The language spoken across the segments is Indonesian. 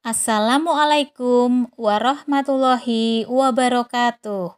Assalamualaikum warahmatullahi wabarakatuh.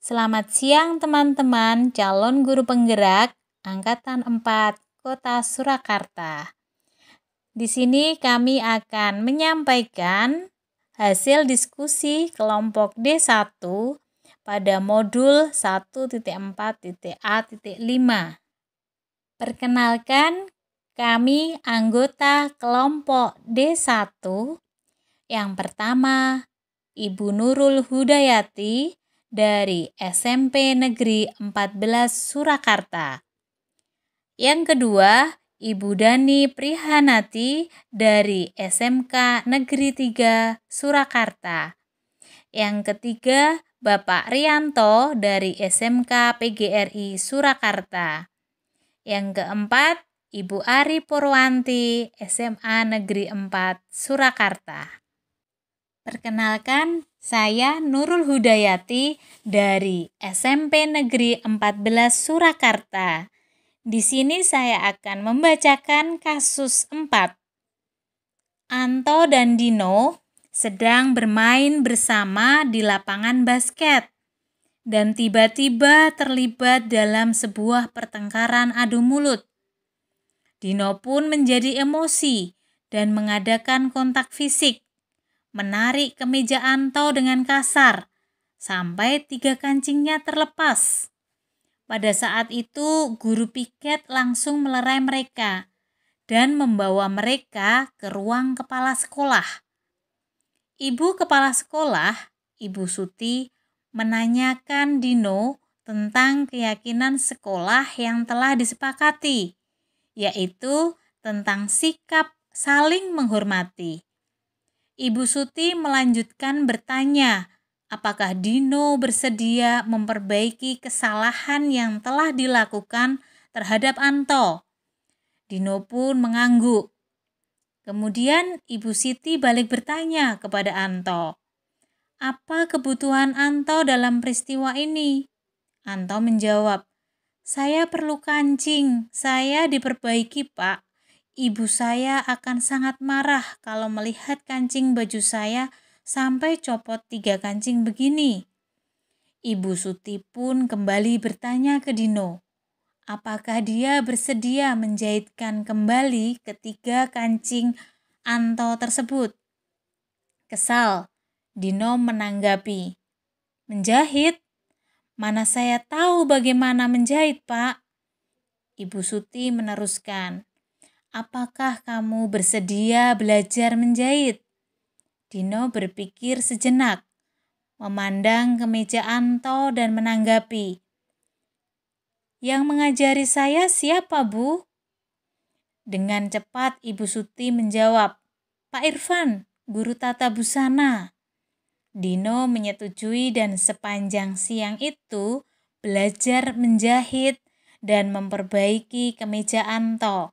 Selamat siang teman-teman calon guru penggerak Angkatan 4 Kota Surakarta. Di sini kami akan menyampaikan hasil diskusi kelompok D1 pada modul 1.4.A.5. Perkenalkan, kami anggota kelompok D1. Yang pertama, Ibu Nurul Hudayati dari SMP Negeri 14 Surakarta. Yang kedua, Ibu Dani Prihanati dari SMK Negeri 3 Surakarta. Yang ketiga, Bapak Rianto dari SMK PGRI Surakarta. Yang keempat, Ibu Ari Purwanti, SMA Negeri 4 Surakarta. Perkenalkan, saya Nurul Hudayati dari SMP Negeri 14 Surakarta. Di sini saya akan membacakan kasus 4. Anto dan Dino sedang bermain bersama di lapangan basket dan tiba-tiba terlibat dalam sebuah pertengkaran adu mulut. Dino pun menjadi emosi dan mengadakan kontak fisik, menarik kemeja Anto dengan kasar sampai 3 kancingnya terlepas. Pada saat itu, guru piket langsung melerai mereka dan membawa mereka ke ruang kepala sekolah. Ibu kepala sekolah, Ibu Suti, menanyakan Dino tentang keyakinan sekolah yang telah disepakati, yaitu tentang sikap saling menghormati. Ibu Suti melanjutkan bertanya, apakah Dino bersedia memperbaiki kesalahan yang telah dilakukan terhadap Anto. Dino pun mengangguk. Kemudian Ibu Siti balik bertanya kepada Anto, apa kebutuhan Anto dalam peristiwa ini? Anto menjawab, saya perlu kancing, saya diperbaiki Pak. Ibu saya akan sangat marah kalau melihat kancing baju saya sampai copot 3 kancing begini. Ibu Suti pun kembali bertanya ke Dino, apakah dia bersedia menjahitkan kembali ketiga kancing Anto tersebut? Kesal, Dino menanggapi, menjahit? Mana saya tahu bagaimana menjahit, Pak. Ibu Suti meneruskan, apakah kamu bersedia belajar menjahit? Dino berpikir sejenak, memandang kemeja Anto dan menanggapi, yang mengajari saya siapa, Bu? Dengan cepat Ibu Suti menjawab, Pak Irfan, guru tata busana. Dino menyetujui dan sepanjang siang itu belajar menjahit dan memperbaiki kemeja Anto.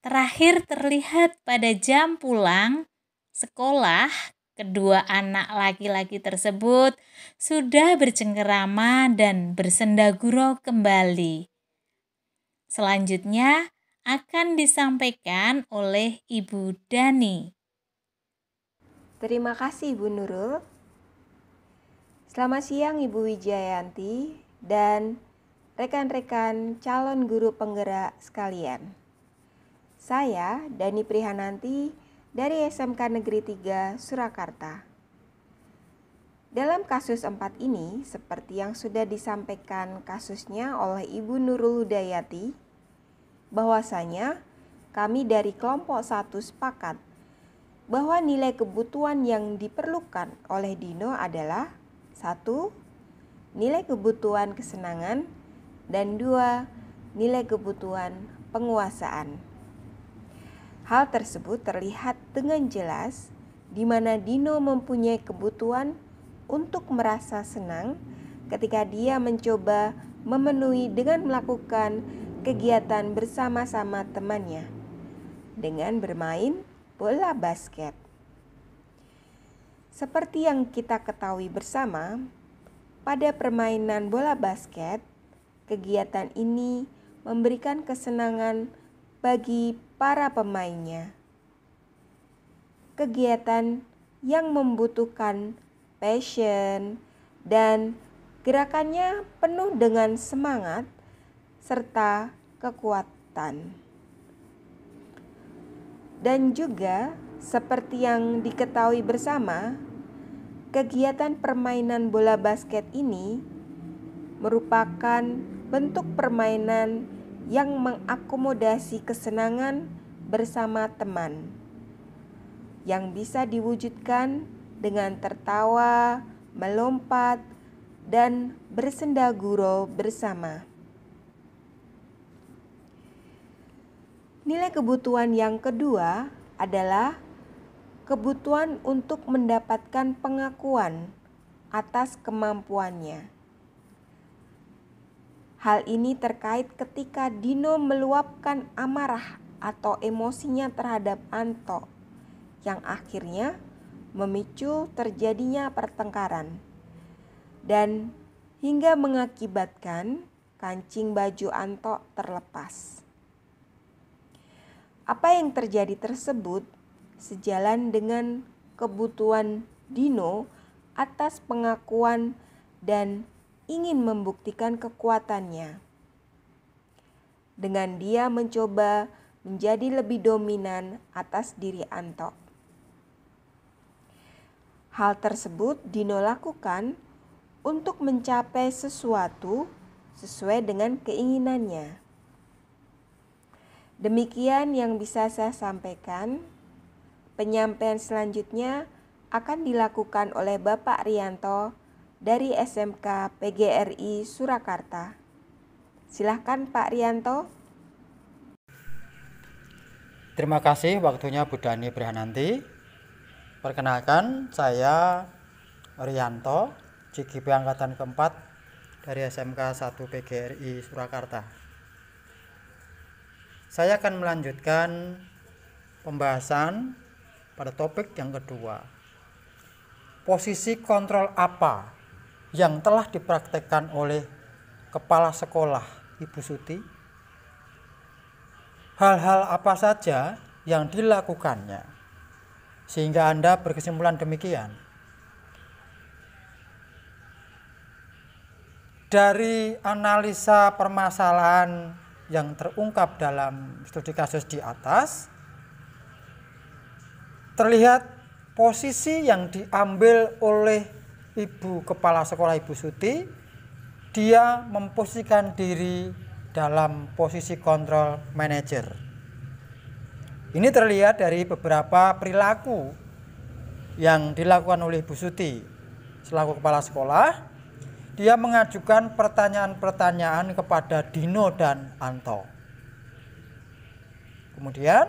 Terakhir terlihat pada jam pulang sekolah, kedua anak laki-laki tersebut sudah bercengkerama dan bersendagurau kembali. Selanjutnya akan disampaikan oleh Ibu Dani. Terima kasih Bu Nurul. Selamat siang Ibu Wijayanti dan rekan-rekan calon guru penggerak sekalian. Saya Dani Prihananti dari SMK Negeri 3 Surakarta. Dalam kasus 4 ini, seperti yang sudah disampaikan kasusnya oleh Ibu Nurul Hudayati, bahwasanya kami dari kelompok 1 sepakat bahwa nilai kebutuhan yang diperlukan oleh Dino adalah 1. Nilai kebutuhan kesenangan dan 2. Nilai kebutuhan penguasaan. Hal tersebut terlihat dengan jelas di mana Dino mempunyai kebutuhan untuk merasa senang ketika dia mencoba memenuhi dengan melakukan kegiatan bersama-sama temannya dengan bermain bola basket. Seperti yang kita ketahui bersama, pada permainan bola basket, kegiatan ini memberikan kesenangan bagi para pemainnya. kegiatan yang membutuhkan passion dan gerakannya penuh dengan semangat serta kekuatan. Dan juga seperti yang diketahui bersama, kegiatan permainan bola basket ini merupakan bentuk permainan yang mengakomodasi kesenangan bersama teman, yang bisa diwujudkan dengan tertawa, melompat, dan bersenda gurau bersama. Nilai kebutuhan yang kedua adalah kebutuhan untuk mendapatkan pengakuan atas kemampuannya. Hal ini terkait ketika Dino meluapkan amarah atau emosinya terhadap Anto, yang akhirnya memicu terjadinya pertengkaran dan hingga mengakibatkan kancing baju Anto terlepas. Apa yang terjadi tersebut sejalan dengan kebutuhan Dino atas pengakuan dan ingin membuktikan kekuatannya. Dengan dia mencoba menjadi lebih dominan atas diri Anto. Hal tersebut Dino lakukan untuk mencapai sesuatu sesuai dengan keinginannya. Demikian yang bisa saya sampaikan. Penyampaian selanjutnya akan dilakukan oleh Bapak Rianto dari SMK PGRI Surakarta. Silahkan Pak Rianto. Terima kasih waktunya Bu Dani Brihananti. Perkenalkan, saya Rianto, CGP Angkatan keempat dari SMK 1 PGRI Surakarta. Saya akan melanjutkan pembahasan pada topik yang kedua. Posisi kontrol apa yang telah dipraktekkan oleh Kepala Sekolah Ibu Suti? Hal-hal apa saja yang dilakukannya sehingga Anda berkesimpulan demikian? Dari analisa permasalahan yang terungkap dalam studi kasus di atas, terlihat posisi yang diambil oleh Ibu Kepala Sekolah Ibu Suti. Dia memposisikan diri dalam posisi kontrol manajer. Ini terlihat dari beberapa perilaku yang dilakukan oleh Ibu Suti selaku kepala sekolah. Dia mengajukan pertanyaan-pertanyaan kepada Dino dan Anto. Kemudian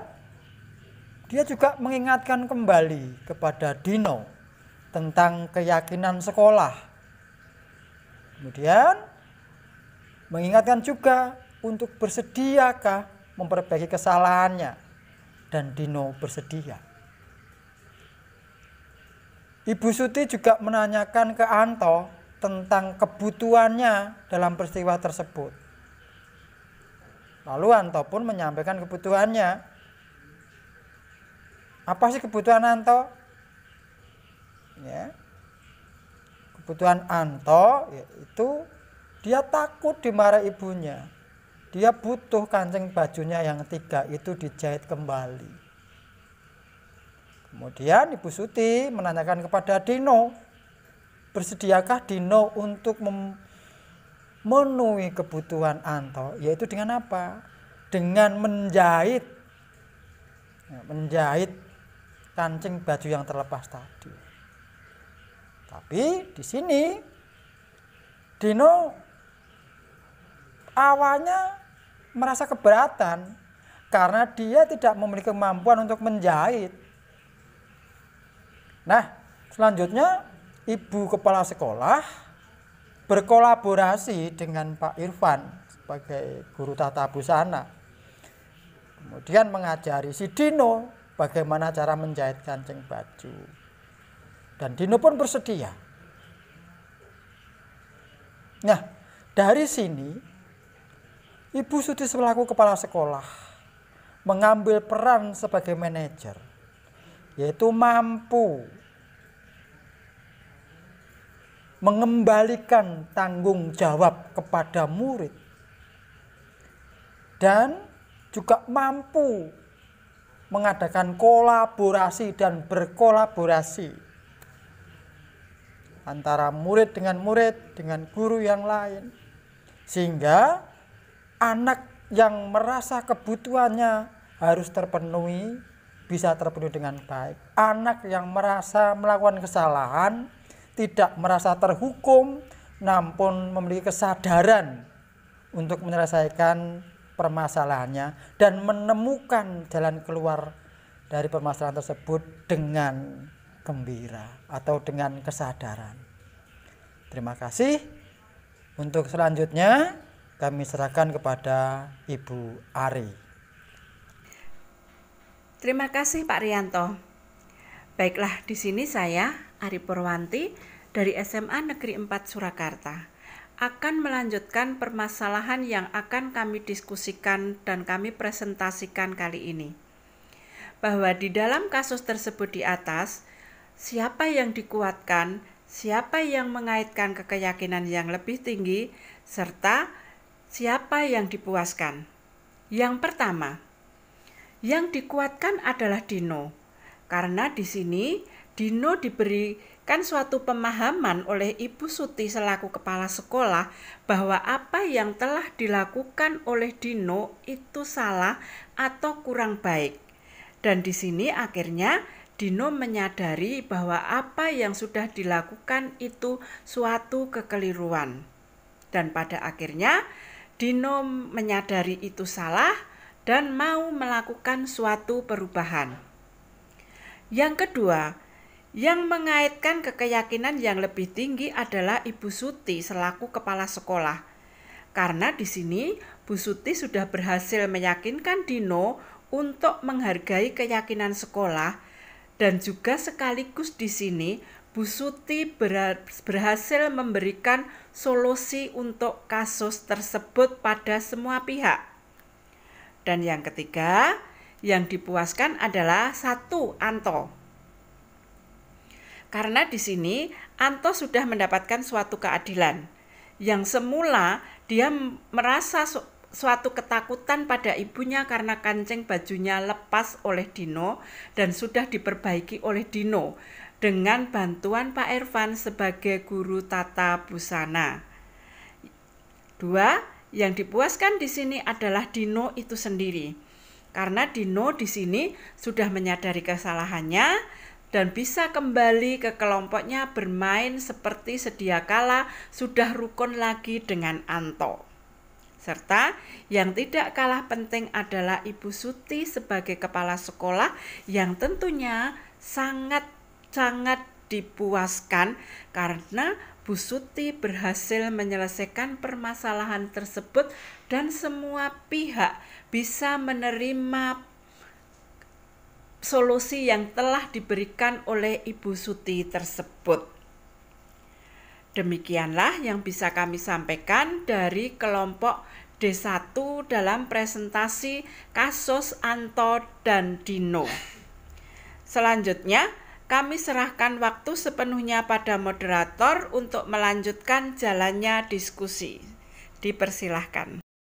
dia juga mengingatkan kembali kepada Dino tentang keyakinan sekolah. Kemudian mengingatkan juga untuk bersediakah memperbaiki kesalahannya, dan Dino bersedia. Ibu Suti juga menanyakan ke Anto tentang kebutuhannya dalam peristiwa tersebut. Lalu Anto pun menyampaikan kebutuhannya. Apa sih kebutuhan Anto? Ya. Kebutuhan Anto yaitu dia takut dimarahi ibunya. Dia butuh kancing bajunya yang 3 itu dijahit kembali. Kemudian Ibu Suti menanyakan kepada Dino, bersediakah Dino untuk memenuhi kebutuhan Anto? Yaitu dengan apa? Dengan menjahit kancing baju yang terlepas tadi. Tapi di sini Dino awalnya merasa keberatan karena dia tidak memiliki kemampuan untuk menjahit. Nah, selanjutnya Ibu Kepala Sekolah berkolaborasi dengan Pak Irfan sebagai guru tata busana. Kemudian mengajari si Dino bagaimana cara menjahit kancing baju. Dan Dino pun bersedia. Nah, dari sini Ibu Suti selaku kepala sekolah mengambil peran sebagai manajer, yaitu mampu mengembalikan tanggung jawab kepada murid dan juga mampu mengadakan kolaborasi dan berkolaborasi antara murid, dengan guru yang lain. Sehingga anak yang merasa kebutuhannya harus terpenuhi, bisa terpenuhi dengan baik. Anak yang merasa melakukan kesalahan, tidak merasa terhukum, namun memiliki kesadaran untuk menyelesaikan permasalahannya dan menemukan jalan keluar dari permasalahan tersebut dengan gembira atau dengan kesadaran. Terima kasih. Untuk selanjutnya kami serahkan kepada Ibu Ari. Terima kasih Pak Rianto. Baiklah, di sini saya Ari Purwanti dari SMA Negeri 4 Surakarta akan melanjutkan permasalahan yang akan kami diskusikan dan kami presentasikan kali ini. Bahwa di dalam kasus tersebut di atas, siapa yang dikuatkan, siapa yang mengaitkan ke keyakinan yang lebih tinggi, serta siapa yang dipuaskan. Yang pertama, yang dikuatkan adalah Dino, karena di sini Dino diberikan suatu pemahaman oleh Ibu Suti selaku kepala sekolah bahwa apa yang telah dilakukan oleh Dino itu salah atau kurang baik. Dan di sini akhirnya Dino menyadari bahwa apa yang sudah dilakukan itu suatu kekeliruan. Dan pada akhirnya Dino menyadari itu salah dan mau melakukan suatu perubahan. Yang kedua, yang mengaitkan ke keyakinan yang lebih tinggi adalah Ibu Suti selaku kepala sekolah. Karena di sini Bu Suti sudah berhasil meyakinkan Dino untuk menghargai keyakinan sekolah, dan juga sekaligus di sini Bu Suti berhasil memberikan solusi untuk kasus tersebut pada semua pihak. Dan yang ketiga, yang dipuaskan adalah satu, Anto. Karena di sini Anto sudah mendapatkan suatu keadilan. Yang semula dia merasa suatu ketakutan pada ibunya karena kancing bajunya lepas oleh Dino dan sudah diperbaiki oleh Dino dengan bantuan Pak Irfan sebagai guru tata busana. Dua, yang dipuaskan di sini adalah Dino itu sendiri. Karena Dino di sini sudah menyadari kesalahannya dan bisa kembali ke kelompoknya bermain seperti sedia kala, sudah rukun lagi dengan Anto. Serta yang tidak kalah penting adalah Ibu Suti sebagai kepala sekolah yang tentunya sangat dipuaskan karena Bu Suti berhasil menyelesaikan permasalahan tersebut dan semua pihak bisa menerima solusi yang telah diberikan oleh Ibu Suti tersebut. Demikianlah yang bisa kami sampaikan dari kelompok D1 dalam presentasi kasus Anto dan Dino. Selanjutnya, kami serahkan waktu sepenuhnya pada moderator untuk melanjutkan jalannya diskusi. Dipersilahkan.